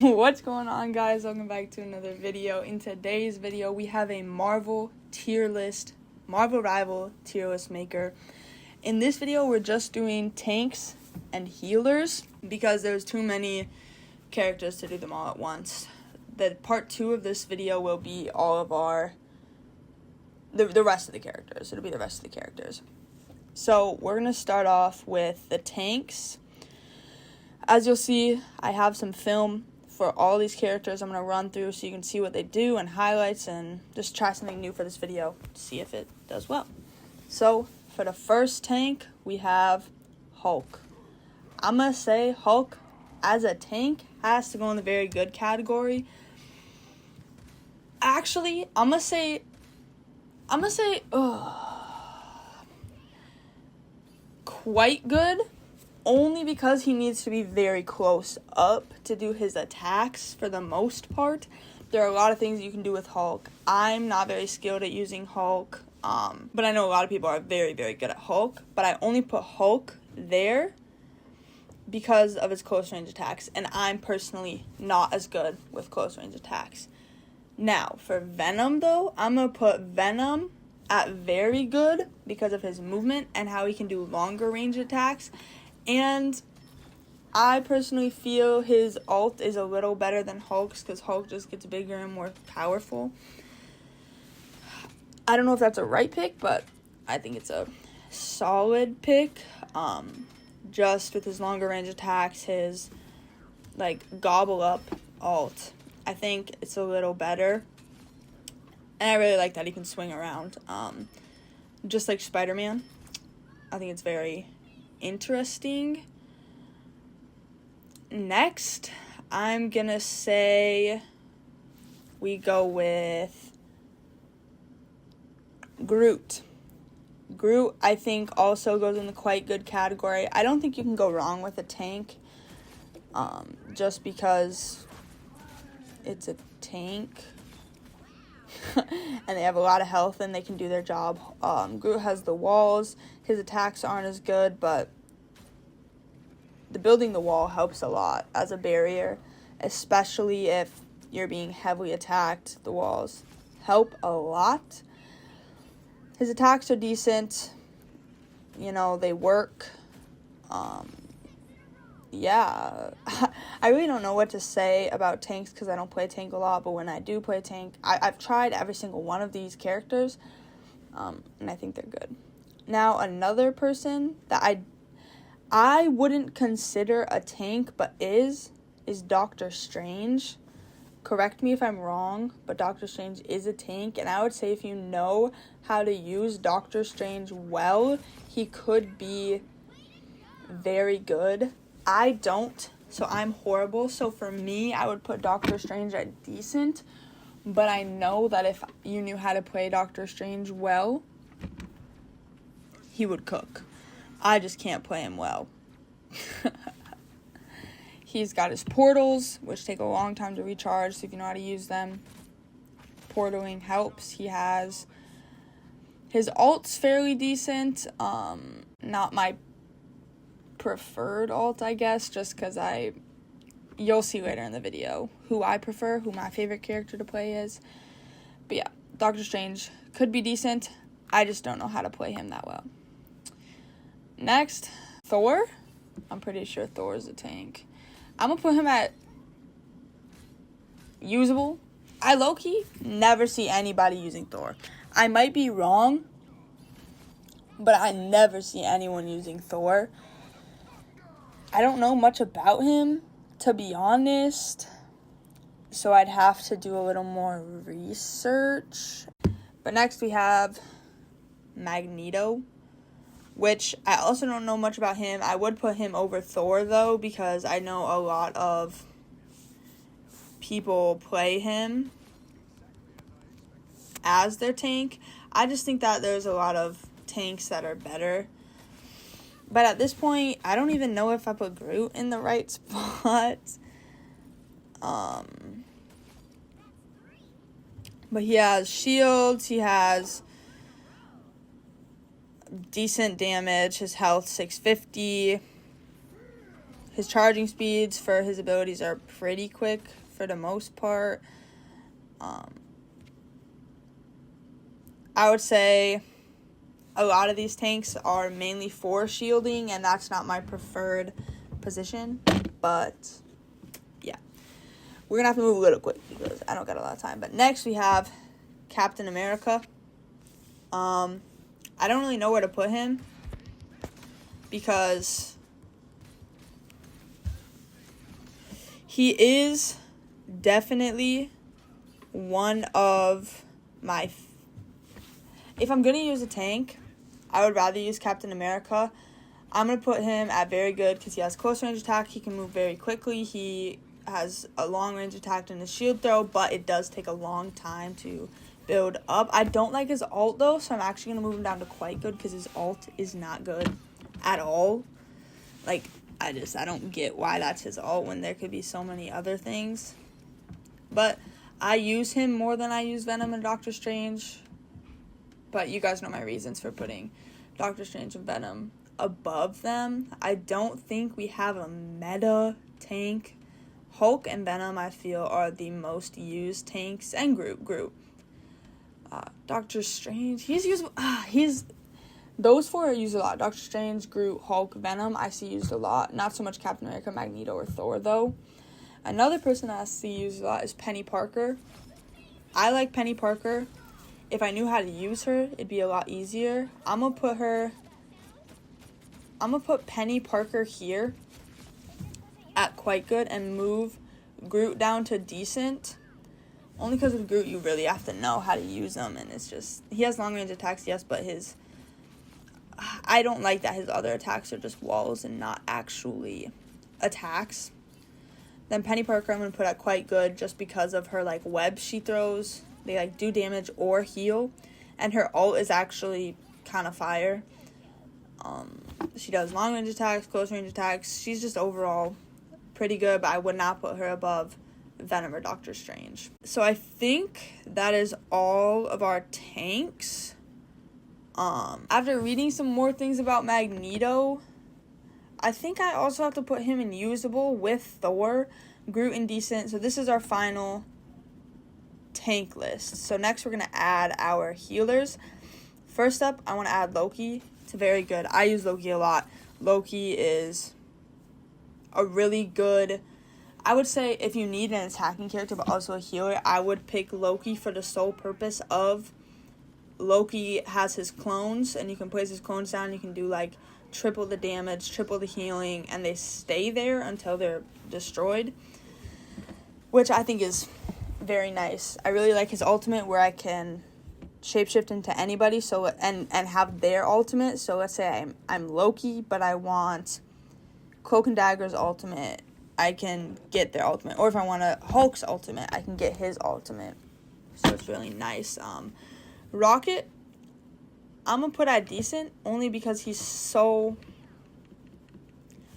What's going on, guys? Welcome back to another video. In today's video, we have a Marvel Rival tier list maker. In this video, we're just doing tanks and healers because there's too many characters to do them all at once. The part 2 of this video will be all of the rest of the characters. It'll be the rest of the characters. So we're going to start off with the tanks. As you'll see, I have some film for all these characters I'm going to run through so you can see what they do and highlights and just try something new for this video to see if it does well. So, for the first tank, we have Hulk. I'm going to say Hulk as a tank has to go in the very good category. Actually, I'm going to say quite good. Only because he needs to be very close up to do his attacks for the most part. There are a lot of things you can do with Hulk. I'm not very skilled at using Hulk, but I know a lot of people are very, very good at Hulk. But I only put Hulk there because of his close range attacks, and I'm personally not as good with close range attacks. Now, for Venom, though, I'm going to put Venom at very good because of his movement and how he can do longer range attacks. And I personally feel his ult is a little better than Hulk's because Hulk just gets bigger and more powerful. I don't know if that's a right pick, but I think it's a solid pick. Just with his longer range attacks, his gobble up ult, I think it's a little better. And I really like that he can swing around. Just like Spider-Man. I think it's very interesting. Next, I'm gonna say we go with Groot. Groot, I think, also goes in the quite good category. I don't think you can go wrong with a tank, just because it's a tank. And they have a lot of health and they can do their job. Groot has the walls. His attacks aren't as good, but the building the wall helps a lot as a barrier, especially if you're being heavily attacked. The walls help a lot. His attacks are decent. They work. Yeah, I really don't know what to say about tanks because I don't play tank a lot, but when I do play tank, I've tried every single one of these characters, and I think they're good. Now, another person that I wouldn't consider a tank, but is Doctor Strange. Correct me if I'm wrong, but Doctor Strange is a tank, and I would say if you know how to use Doctor Strange well, he could be very good. I don't, so I'm horrible. So for me, I would put Doctor Strange at decent, but I know that if you knew how to play Doctor Strange well, he would cook. I just can't play him well. He's got his portals, which take a long time to recharge, so if you know how to use them, portaling helps. He has his ult's fairly decent, not my preferred ult, I guess, just because you'll see later in the video who I prefer, who my favorite character to play is. But yeah, Doctor Strange could be decent. I just don't know how to play him that well. Next, Thor. I'm pretty sure Thor is a tank. I'm gonna put him at usable. I low-key never see anybody using Thor. I might be wrong, but I never see anyone using Thor. I don't know much about him, to be honest, so I'd have to do a little more research. But next we have Magneto, which I also don't know much about him. I would put him over Thor, though, because I know a lot of people play him as their tank. I just think that there's a lot of tanks that are better. But at this point, I don't even know if I put Groot in the right spot. But he has shields. He has decent damage. His health 650. His charging speeds for his abilities are pretty quick for the most part. I would say a lot of these tanks are mainly for shielding, and that's not my preferred position. But, yeah. We're going to have to move a little quick because I don't got a lot of time. But next we have Captain America. I don't really know where to put him because he is definitely one of my... If I'm going to use a tank, I would rather use Captain America. I'm going to put him at very good because he has close range attack. He can move very quickly. He has a long range attack and a shield throw, but it does take a long time to build up. I don't like his ult though, so I'm actually going to move him down to quite good because his ult is not good at all. Like, I don't get why that's his ult when there could be so many other things. But I use him more than I use Venom and Doctor Strange. But you guys know my reasons for putting Doctor Strange and Venom above them. I don't think we have a meta tank. Hulk and Venom, I feel, are the most used tanks. And Groot. Doctor Strange, he's used... Those four are used a lot. Doctor Strange, Groot, Hulk, Venom, I see used a lot. Not so much Captain America, Magneto, or Thor, though. Another person that I see used a lot is Penny Parker. I like Penny Parker. If I knew how to use her, it'd be a lot easier. I'm going to put Penny Parker here at quite good and move Groot down to decent. Only because with Groot, you really have to know how to use him. And it's just, he has long range attacks, yes, but I don't like that his other attacks are just walls and not actually attacks. Then Penny Parker I'm going to put at quite good just because of her, like, webs she throws. They, like, do damage or heal. And her ult is actually kind of fire. She does long range attacks, close range attacks. She's just overall pretty good, but I would not put her above Venom or Doctor Strange. So I think that is all of our tanks. After reading some more things about Magneto, I think I also have to put him in usable with Thor, Groot in decent. So this is our final tank list. So next we're going to add our healers. First up, I want to add Loki to very good. I use Loki a lot. Loki is a really good... I would say if you need an attacking character but also a healer, I would pick Loki for the sole purpose of Loki has his clones, and you can place his clones down. You can do, like, triple the damage, triple the healing, and they stay there until they're destroyed, which I think is very nice. I really like his ultimate where I can shapeshift into anybody and have their ultimate. So let's say I'm Loki, but I want Cloak and Dagger's ultimate. I can get their ultimate. Or if I want a Hulk's ultimate, I can get his ultimate. So it's really nice. Rocket, I'm going to put at decent only because he's so...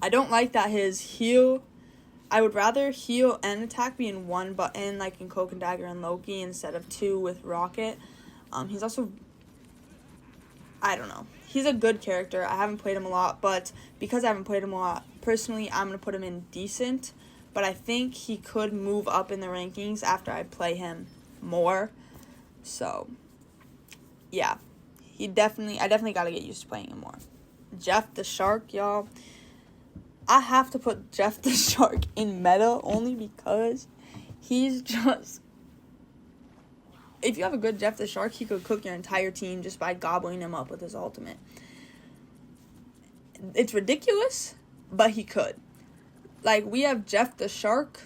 I don't like that his heal... I would rather heal and attack be in one button, like in Cloak and Dagger and Loki, instead of two with Rocket. He's also... I don't know. He's a good character. I haven't played him a lot, but because I haven't played him a lot, personally, I'm going to put him in decent. But I think he could move up in the rankings after I play him more. So... yeah, I definitely got to get used to playing him more. Jeff the Shark, y'all. I have to put Jeff the Shark in meta only because he's just... if you have a good Jeff the Shark, he could cook your entire team just by gobbling him up with his ultimate. It's ridiculous, but he could. Like, we have Jeff the Shark.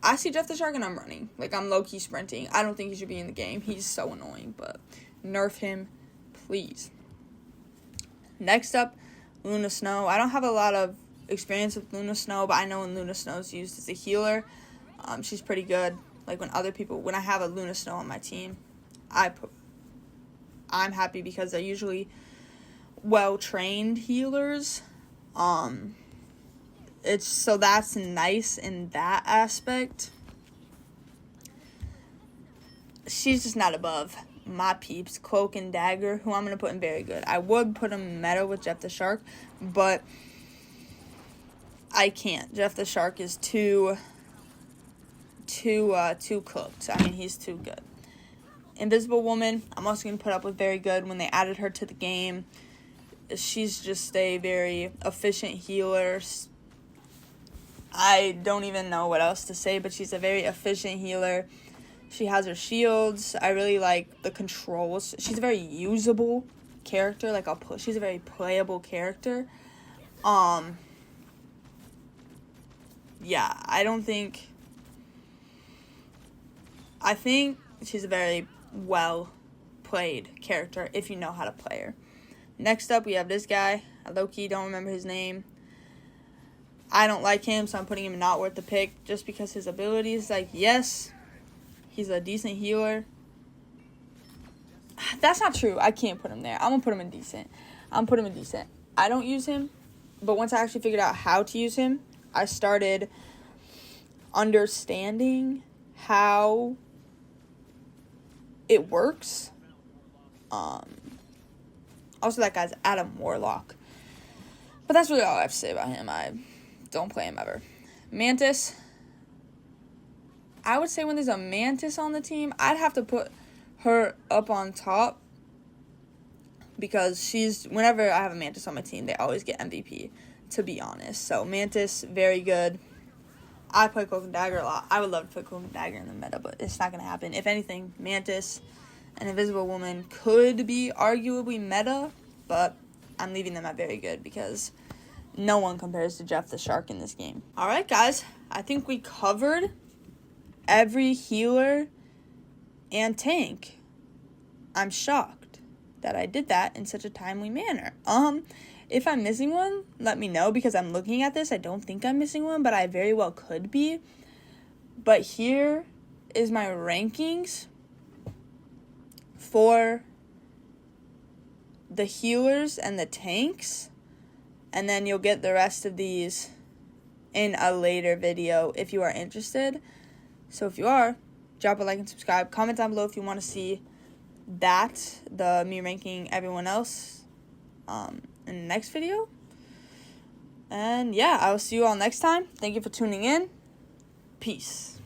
I see Jeff the Shark and I'm running. Like, I'm low-key sprinting. I don't think he should be in the game. He's so annoying, but... nerf him, please. Next up, Luna Snow. I don't have a lot of experience with Luna Snow, but I know when Luna Snow is used as a healer, she's pretty good. Like when I have a Luna Snow on my team, I'm happy because they're usually well-trained healers. So that's nice in that aspect. She's just not above my peeps, Cloak and Dagger, who I'm going to put in very good. I would put him meta with Jeff the Shark, but I can't. Jeff the Shark is too cooked. I mean, he's too good. Invisible Woman, I'm also going to put up with very good. When they added her to the game, she's just a very efficient healer. I don't even know what else to say, but she's a very efficient healer. She has her shields. I really like the controls. She's a very usable character. Like, she's a very playable character. Yeah, I think she's a very well-played character if you know how to play her. Next up, we have this guy. I low-key don't remember his name. I don't like him, so I'm putting him not worth the pick just because his abilities, like, yes, he's a decent healer. That's not true. I can't put him there. I'm going to put him in decent. I don't use him, but once I actually figured out how to use him, I started understanding how it works. Also, that guy's Adam Warlock. But that's really all I have to say about him. I don't play him ever. Mantis. I would say when there's a Mantis on the team, I'd have to put her up on top. Because whenever I have a Mantis on my team, they always get MVP, to be honest. So, Mantis, very good. I play Cloak and Dagger a lot. I would love to play Cloak and Dagger in the meta, but it's not going to happen. If anything, Mantis and Invisible Woman could be arguably meta, but I'm leaving them at very good because no one compares to Jeff the Shark in this game. Alright, guys. I think we covered every healer and tank. I'm shocked that I did that in such a timely manner. If I'm missing one, let me know because I'm looking at this. I don't think I'm missing one, but I very well could be. But here is my rankings for the healers and the tanks. And then you'll get the rest of these in a later video if you are interested. So if you are, drop a like and subscribe. Comment down below if you want to see me ranking everyone else in the next video. And yeah, I will see you all next time. Thank you for tuning in. Peace.